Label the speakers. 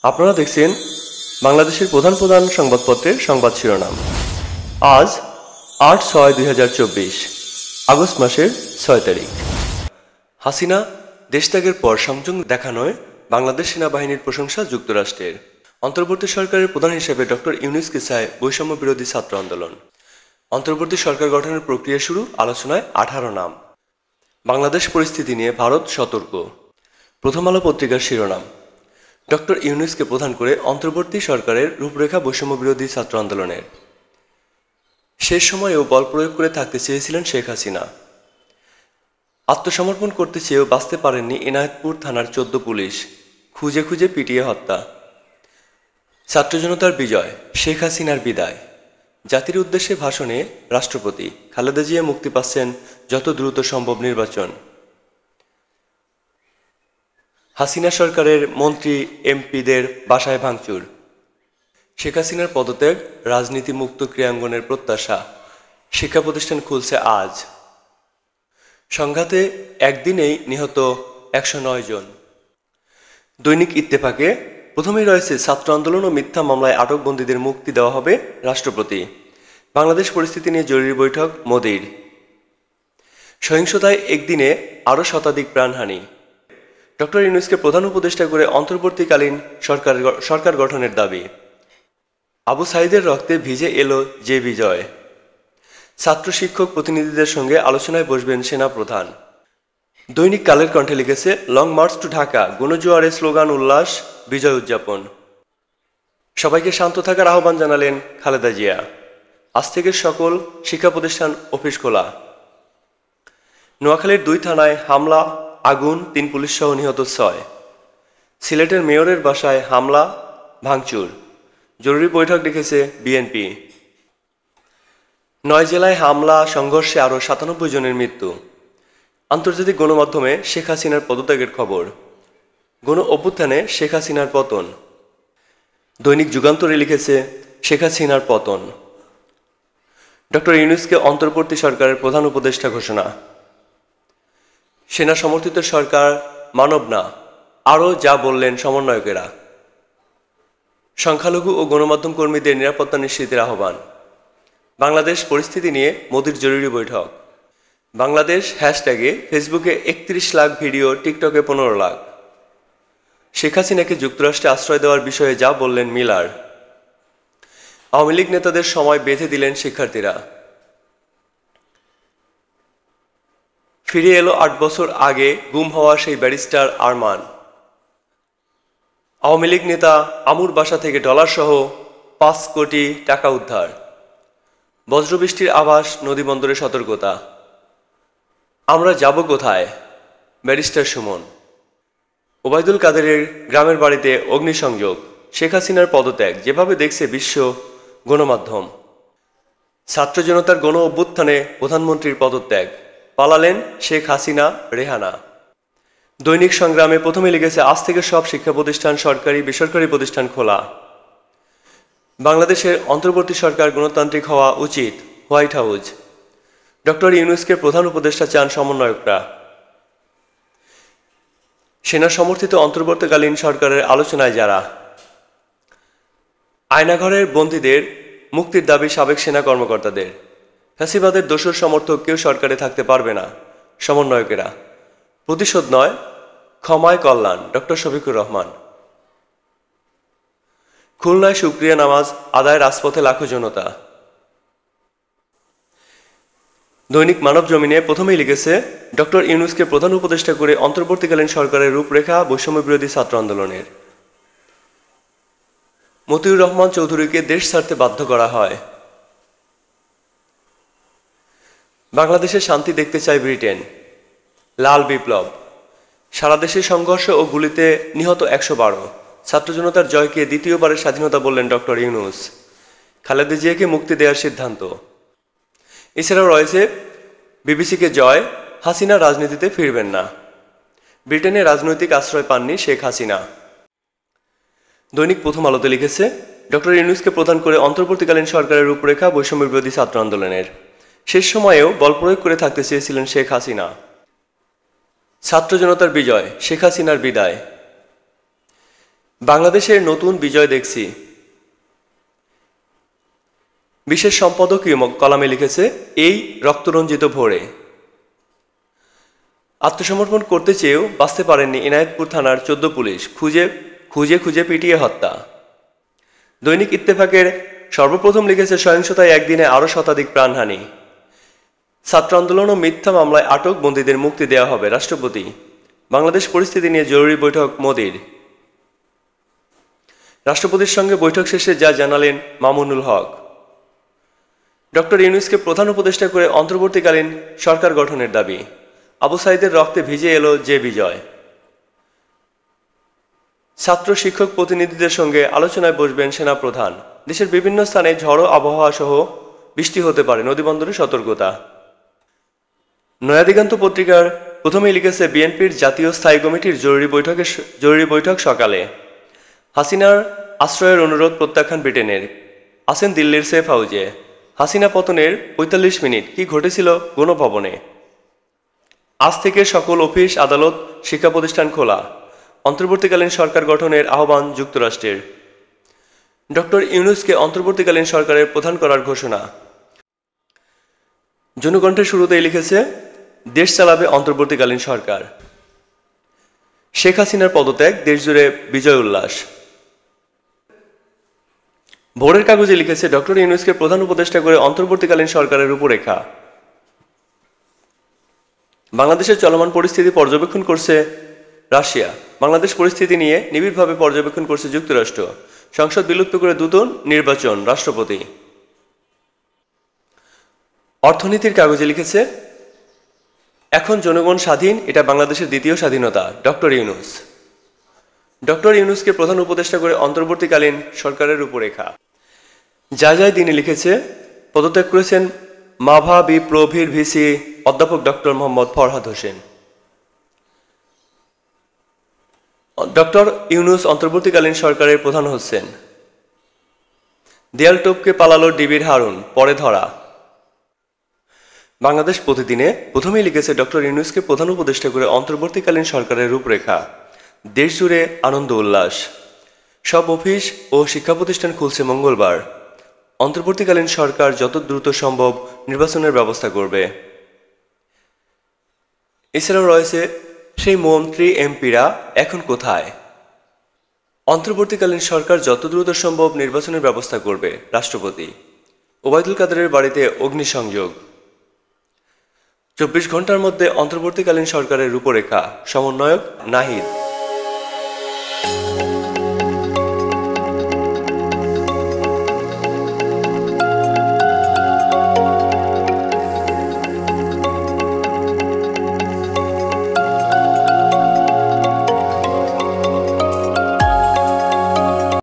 Speaker 1: আপনারা দেখছেন বাংলাদেশের প্রধান প্রধান সংবাদপত্রের সংবাদ শিরোনাম। আজ ৮/৬/২০২৪ আগস্ট মাসের ৬ তারিখ। হাসিনা দেশত্যাগের পর সংযম দেখানোয় বাংলাদেশ সেনাবাহিনীর প্রশংসা যুক্তরাষ্ট্রের। অন্তর্বর্তী সরকারের প্রধান হিসেবে ডক্টর ইউনূসকে চায় বৈষম্য বিরোধী ছাত্র আন্দোলন। অন্তর্বর্তী সরকার গঠনের প্রক্রিয়া শুরু, আলোচনায় ১৮ নাম। বাংলাদেশ পরিস্থিতি নিয়ে ভারত সতর্ক। প্রথম আলো পত্রিকার শিরোনাম, ডক্টর ইউনূসকে প্রধান করে অন্তর্বর্তী সরকারের রূপরেখা বৈষম্য বিরোধী ছাত্র আন্দোলনের। শেষ সময়েও বল প্রয়োগ করে থাকতে চেয়েছিলেন শেখ হাসিনা। আত্মসমর্পণ করতে চেয়েও বাঁচতে পারেননি এনায়েতপুর থানার ১৪ পুলিশ, খুঁজে খুঁজে পিটিয়ে হত্যা। ছাত্র জনতার বিজয়, শেখ হাসিনার বিদায়। জাতির উদ্দেশ্যে ভাষণে রাষ্ট্রপতি খালেদা জিয়া মুক্তি পাচ্ছেন যত দ্রুত সম্ভব নির্বাচন। হাসিনা সরকারের মন্ত্রী এমপিদের বাসায় ভাঙচুর। শেখ হাসিনার পদত্যাগ, রাজনীতি মুক্ত ক্রীড়াঙ্গনের প্রত্যাশা। শিক্ষা প্রতিষ্ঠান খুলছে আজ। সংঘাতে একদিনেই নিহত ১০৯ জন। দৈনিক ইত্তেফাকে প্রথমেই রয়েছে ছাত্র আন্দোলন ও মিথ্যা মামলায় আটক বন্দীদের মুক্তি দেওয়া হবে রাষ্ট্রপতি। বাংলাদেশ পরিস্থিতি নিয়ে জরুরি বৈঠক মোদির। সহিংসতায় একদিনে আরও শতাধিক প্রাণহানি। ডক্টর ইউনূসকে প্রধান উপদেষ্টা করে অন্তর্বর্তীকালীন সরকার গঠনের দাবি। আবু সাঈদের রক্তে ভিজে এলো যে বিজয়। ছাত্র শিক্ষক প্রতিনিধিদের সঙ্গে আলোচনায় বসবেন সেনাপ্রধান। দৈনিক কালের কণ্ঠে লিখেছে, লং মার্চ টু ঢাকা, গণজোয়ারে স্লোগান, উল্লাস, বিজয় উদযাপন। সবাইকে শান্ত থাকার আহ্বান জানালেন খালেদা জিয়া। আজ থেকে সকল শিক্ষা প্রতিষ্ঠান অফিস খোলা। নোয়াখালীর ২ থানায় হামলা, আগুন, ৩ পুলিশ সহ নিহত ৬। সিলেটের মেয়রের বাসায় হামলা, ভাঙচুর। জরুরি বৈঠক ডেকেছে বিএনপি। ৯ জেলায় হামলা, সংঘর্ষে আরও ৯৭ জনের মৃত্যু। আন্তর্জাতিক গণমাধ্যমে শেখ হাসিনার পদত্যাগের খবর। গণ অভ্যুত্থানে শেখ হাসিনার পতন। দৈনিক যুগান্তরে লিখেছে, শেখ হাসিনার পতন। ডক্টর ইউনূসকে অন্তর্বর্তী সরকারের প্রধান উপদেষ্টা ঘোষণা। সেনা সমর্থিত সরকার মানব না, আরও যা বললেন সমন্বয়কেরা। সংখ্যালঘু ও গণমাধ্যম কর্মীদের নিরাপত্তা নিশ্চিতের আহ্বান। বাংলাদেশ পরিস্থিতি নিয়ে মোদির জরুরি বৈঠক। বাংলাদেশ হ্যাশট্যাগে ফেসবুকে ৩১ লাখ ভিডিও, টিকটকে ১৫ লাখ। শেখ হাসিনাকে যুক্তরাষ্ট্রে আশ্রয় দেওয়ার বিষয়ে যা বললেন মিলার। আওয়ামী লীগ নেতাদের সময় বেঁধে দিলেন শিক্ষার্থীরা। ফিরে এলো ৮ বছর আগে গুম হওয়া সেই ব্যারিস্টার আরমান। আওয়ামী লীগ নেতা আমুর বাসা থেকে ডলারসহ ৫ কোটি টাকা উদ্ধার। বজ্রবৃষ্টির আভাস, নদীবন্দরে সতর্কতা। আমরা যাব কোথায়, ব্যারিস্টার সুমন। ওবায়দুল কাদেরের গ্রামের বাড়িতে অগ্নিসংযোগ। শেখ হাসিনার পদত্যাগ যেভাবে দেখছে বিশ্ব গণমাধ্যম। ছাত্র জনতার গণ অভ্যুত্থানে প্রধানমন্ত্রীর পদত্যাগ, পালালেন শেখ হাসিনা, রেহানা। দৈনিক সংগ্রামে প্রথমে লিখেছে, আজ থেকে সব শিক্ষা প্রতিষ্ঠান, সরকারি বেসরকারি প্রতিষ্ঠান খোলা। বাংলাদেশের অন্তর্বর্তী সরকার গণতান্ত্রিক হওয়া উচিত, হোয়াইট হাউস। ডক্টর ইউনূসকে প্রধান উপদেষ্টা চান সমন্বয়করা। সেনা সমর্থিত অন্তর্বর্তীকালীন সরকারের আলোচনায় যারা। আয়নাঘরের বন্দীদের মুক্তির দাবি সাবেক সেনা কর্মকর্তাদের। ফ্যাসিবাদের দোসর সমর্থক কেউ সরকারে থাকতে পারবে না, সমন্বয়কেরা। প্রতিশোধ নয়, ক্ষমায় কল্যাণ, ডক্টর শফিকুর রহমান। খুলনায় শুকরিয়া নামাজ আদায়, রাজপথে লাখো জনতা। দৈনিক মানব জমিনে প্রথমেই লিখেছে, ডক্টর ইউনূসকে প্রধান উপদেষ্টা করে অন্তর্বর্তীকালীন সরকারের রূপরেখা বৈষম্য বিরোধী ছাত্র আন্দোলনের। মতিউর রহমান চৌধুরীকে দেশ ছাড়তে বাধ্য করা হয়। বাংলাদেশে শান্তি দেখতে চায় ব্রিটেন। লাল বিপ্লব। সারা দেশে সংঘর্ষ ও গুলিতে নিহত ১১২। ছাত্র জনতার জয়কে দ্বিতীয়বারের স্বাধীনতা বললেন ডক্টর ইউনূস। খালেদা জিয়াকে মুক্তি দেওয়ার সিদ্ধান্ত। এছাড়াও রয়েছে, বিবিসিকে জয়, হাসিনা রাজনীতিতে ফিরবেন না। ব্রিটেনে রাজনৈতিক আশ্রয় পাননি শেখ হাসিনা। দৈনিক প্রথম আলোতে লিখেছে, ডক্টর ইউনূসকে প্রধান করে অন্তর্বর্তীকালীন সরকারের রূপরেখা বৈষম্য বিরোধী ছাত্র আন্দোলনের। শেষ সময়েও বল প্রয়োগ করে থাকতে চেয়েছিলেন শেখ হাসিনা। ছাত্র জনতার বিজয়, শেখ হাসিনার বিদায়। বাংলাদেশের নতুন বিজয় দেখছি। বিশেষ সম্পাদকীয় কলামে লিখেছে, এই রক্তরঞ্জিত ভোরে। আত্মসমর্পণ করতে চেয়েও বাঁচতে পারেননি এনায়েতপুর থানার 14 পুলিশ, খুঁজে খুঁজে খুঁজে পিটিয়ে হত্যা। দৈনিক ইত্তেফাকের সর্বপ্রথম লিখেছে, সহিংসতায় একদিনে আরও শতাধিক প্রাণহানি। ছাত্র আন্দোলন ও মিথ্যা মামলায় আটক বন্দীদের মুক্তি দেওয়া হবে, রাষ্ট্রপতি। বাংলাদেশ পরিস্থিতি নিয়ে জরুরি বৈঠক মোদির। রাষ্ট্রপতির সঙ্গে বৈঠক শেষে যা জানালেন মামুনুল হক। ডক্টর ইউনূসকে প্রধান উপদেষ্টা করে অন্তর্বর্তীকালীন সরকার গঠনের দাবি। আবু সাঈদের রক্তে ভিজে এলো যে বিজয়। ছাত্র শিক্ষক প্রতিনিধিদের সঙ্গে আলোচনায় বসবেন সেনাপ্রধান। দেশের বিভিন্ন স্থানে ঝড়ো আবহাওয়া সহ বৃষ্টি হতে পারে, নদীবন্দরে সতর্কতা। নয়াদিগন্ত পত্রিকার প্রথমেই লিখেছে, বিএনপির জাতীয় স্থায়ী কমিটির জরুরি বৈঠক সকালে। হাসিনার আশ্রয়ের অনুরোধ প্রত্যাখ্যান ব্রিটেনের। আছেন দিল্লির সেফ হাউজে। হাসিনা পতনের ৪৫ মিনিট কি ঘটেছিল গণভবনে। আজ থেকে সকল অফিস, আদালত, শিক্ষা প্রতিষ্ঠান খোলা। অন্তর্বর্তীকালীন সরকার গঠনের আহ্বান যুক্তরাষ্ট্রের। ডক্টর ইউনূসকে অন্তর্বর্তীকালীন সরকারের প্রধান করার ঘোষণা। জনকণ্ঠের শুরুতেই লিখেছে, দেশ চালাবে অন্তর্বর্তীকালীন সরকার। শেখ হাসিনার পদত্যাগ, দেশজুড়ে বিজয় উল্লাস। ভোরের কাগজে লিখেছে, ডক্টর ইউনূসকে প্রধান উপদেষ্টা করে অন্তর্বর্তীকালীন সরকারের রূপরেখা। বাংলাদেশের চলমান পরিস্থিতি পর্যবেক্ষণ করছে রাশিয়া। বাংলাদেশ পরিস্থিতি নিয়ে নিবিড়ভাবে পর্যবেক্ষণ করছে যুক্তরাষ্ট্র। সংসদ বিলুপ্ত করে দ্রুত নির্বাচন, রাষ্ট্রপতি। অর্থনীতির কাগজে লিখেছে, এখন জনগণ স্বাধীন, এটা বাংলাদেশের দ্বিতীয় স্বাধীনতা, ডক্টর ইউনূস। ডক্টর ইউনূসকে প্রধান উপদেষ্টা করে অন্তর্বর্তীকালীন সরকারের রূপরেখা। যায় দিনে লিখেছে, পদত্যাগ করেছেন মাভা বিপ্রভির ভিসি অধ্যাপক ডক্টর মোহাম্মদ ফরহাদ হোসেন। ডক্টর ইউনূস অন্তর্বর্তীকালীন সরকারের প্রধান হচ্ছেন। দেয়াল টপকে পালালো ডিবির হারুন, পরে ধরা। বাংলাদেশ প্রতিদিনে প্রথমেই লিখেছে, ডক্টর ইউনূসকে প্রধান উপদেষ্টা করে অন্তর্বর্তীকালীন সরকারের রূপরেখা। দেশজুড়ে আনন্দ উল্লাস। সব অফিস ও শিক্ষা প্রতিষ্ঠান খুলছে মঙ্গলবার। অন্তর্বর্তীকালীন সরকার যত দ্রুত সম্ভব নির্বাচনের ব্যবস্থা করবে। এছাড়াও রয়েছে, সেই মন্ত্রী এমপিরা এখন কোথায়। অন্তর্বর্তীকালীন সরকার যত দ্রুত সম্ভব নির্বাচনের ব্যবস্থা করবে, রাষ্ট্রপতি। ওবায়দুল কাদেরের বাড়িতে অগ্নিসংযোগ। 24 ঘন্টার মধ্যে অন্তর্বর্তীকালীন সরকারের রূপরেখা, সমন্বয়ক নাহিদ।